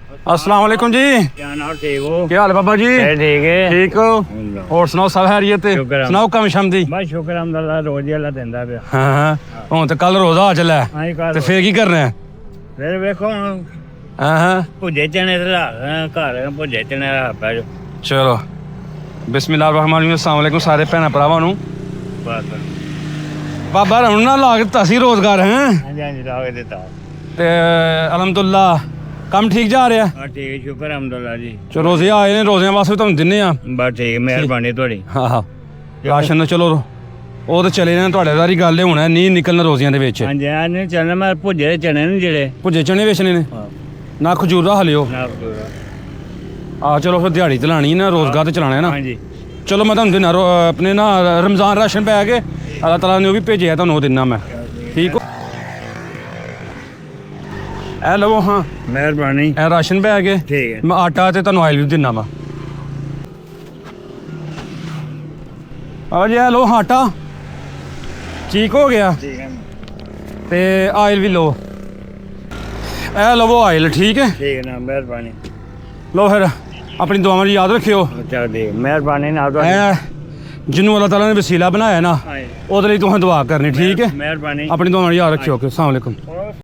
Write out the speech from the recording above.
अस्सलाम वालेकुम जी। क्या नाम ठीक हो? क्या हाल है बाबा जी? ठीक है। ठीक हो? और सुनाओ सब खैरियत है? शुक्र है। सुनाओ कम शम दी। बस शुक्र अल्लाह रोज ही अल्लाह देंदा पिया। हाँ ਹੁਣ ਤੇ ਕੱਲ ਰੋਜ਼ਾ ਆ ਚੱਲਿਆ ਹਾਂ ਹੀ ਕਰ ਤੇ ਫੇਰ ਕੀ ਕਰਨਾ ਹੈ? ਫਿਰ ਵੇਖੋ ਹੁਣ ਹਾਂ ਭੁੱਜੇ ਚਣੇ ਤੇ ਘਰ ਭੁੱਜੇ ਚਣੇ ਰੱਖ ਪੈ ਜੋ ਚਲੋ ਬਿਸਮਿਲ੍ਲਾਹਿਰ ਰਹਿਮਾਨਿਰ ਰਹੀਮ। अस्सलाम वालेकुम ਸਾਰੇ ਭੈਣਾਂ ਭਰਾਵਾਂ ਨੂੰ। ਬਸ ਬਾਬਾ ਹੁਣ ਨਾ ਲਾ ਕੇ ਦਿੱਤਾ ਸੀ ਰੋਜ਼ਗਾਰ ਹੈ ਹਾਂਜੀ ਹਾਂਜੀ ਲਾ ਕੇ ਦਿੱਤਾ। ਤੇ ਅਲਹਮਦੁਲਿਲਾ ਕੰਮ ਠੀਕ ਜਾ ਰਿਹਾ। ਹਾਂ ਠੀਕ ਸ਼ੁਕਰ ਅਲਹਮਦੁਲਿਲਾ ਜੀ। ਚਲੋ ਰੋਜ਼ੇ ਆਏ ਨੇ ਰੋਜ਼ਿਆਂ ਵਾਸਤੇ ਤੁਹਾਨੂੰ ਦਿੰਨੇ ਆ। ਬਸ ਠੀਕ ਮਿਹਰਬਾਨੀ ਤੁਹਾਡੀ। ਹਾਂ ਰਾਸ਼ਨ ਚਲੋ ਉਹ ਤੇ ਚਲੇ ਨੇ ਤੁਹਾਡੇ ਵਾਰੀ ਗੱਲ ਹੋਣਾ ਨਹੀਂ ਨਿਕਲਣਾ ਰੋਜ਼ਿਆਂ ਦੇ ਵਿੱਚ। ਹਾਂਜੀ ਆ ਨਹੀਂ ਚੱਲਣਾ ਮੈਂ ਭੁੱਜੇ ਚਣੇ ਨੇ ਜਿਹੜੇ ਭੁੱਜੇ ਚਣੇ ਵੇਚਣੇ ਨੇ ਹਾਂ ਨਾ ਖਜੂਰਾ ਹਲਿਓ। ਨਾ ਆ ਚਲੋ ਫਿਰ ਦਿਹਾੜੀ ਤੇ ਲਾਣੀ ਨਾ ਰੋਜ਼ਗਾਰ ਤੇ ਚਲਾਣਾ ਹੈ ਨਾ। ਹਾਂਜੀ ਚਲੋ ਮੈਂ ਤੁਹਾਨੂੰ ਦਿਨਾ ਆਪਣੇ ਨਾ ਰਮਜ਼ਾਨ ਰਾਸ਼ਨ ਪੈ ਕੇ ਅੱਲਾਹ ਤਾਲਾ ਨੇ ਉਹ ਵੀ ਭੇਜਿਆ ਤੁਹਾਨੂੰ ਉਹ ਦਿਨਾ ਮੈਂ ਠੀਕ ਹੋ। ਇਹ ਲਵੋ ਹਾਂ ਮਿਹਰਬਾਨੀ ਇਹ ਰਾਸ਼ਨ ਪੈ ਕੇ ਠੀਕ ਹੈ। ਮੈਂ ਆਟਾ ਤੇ ਤੁਹਾਨੂੰ ਆਇਲ ਵੀ ਦਿਨਾ ਵਾ। ਆ ਜੀ ਇਹ ਲੋ ਆਟਾ ਠੀਕ ਹੋ ਗਿਆ ਠੀਕ ਹੈ ਤੇ ਆਇਲ ਵੀ ਲਓ। ਇਹ ਲਵੋ ਆਇਲ ਠੀਕ ਹੈ। ਠੀਕ ਹੈ ਨਾ ਮਿਹਰਬਾਨੀ। ਲਓ ਫਿਰ ਆਪਣੀ ਦੁਆਵਾਂ ਦੀ ਯਾਦ ਰੱਖਿਓ। ਚੱਲ ਦੇ ਮਿਹਰਬਾਨੀ ਨਾ ਤੁਹਾਡੀ। ਇਹ ਜਿਹਨੂੰ ਅੱਲਾਹ ਤਾਲਾ ਨੇ ਵਸੀਲਾ ਬਣਾਇਆ ਨਾ ਹਾਂਜੀ ਉਹਦੇ ਲਈ ਤੁਸੀਂ ਦੁਆ ਕਰਨੀ ਠੀਕ ਹੈ। ਮਿਹਰਬਾਨੀ। ਆਪਣੀ ਦੁਆਵਾਂ ਦੀ ਯਾਦ ਰੱਖਿਓ। ਓਕੇ अस्सलाम वालेकुम।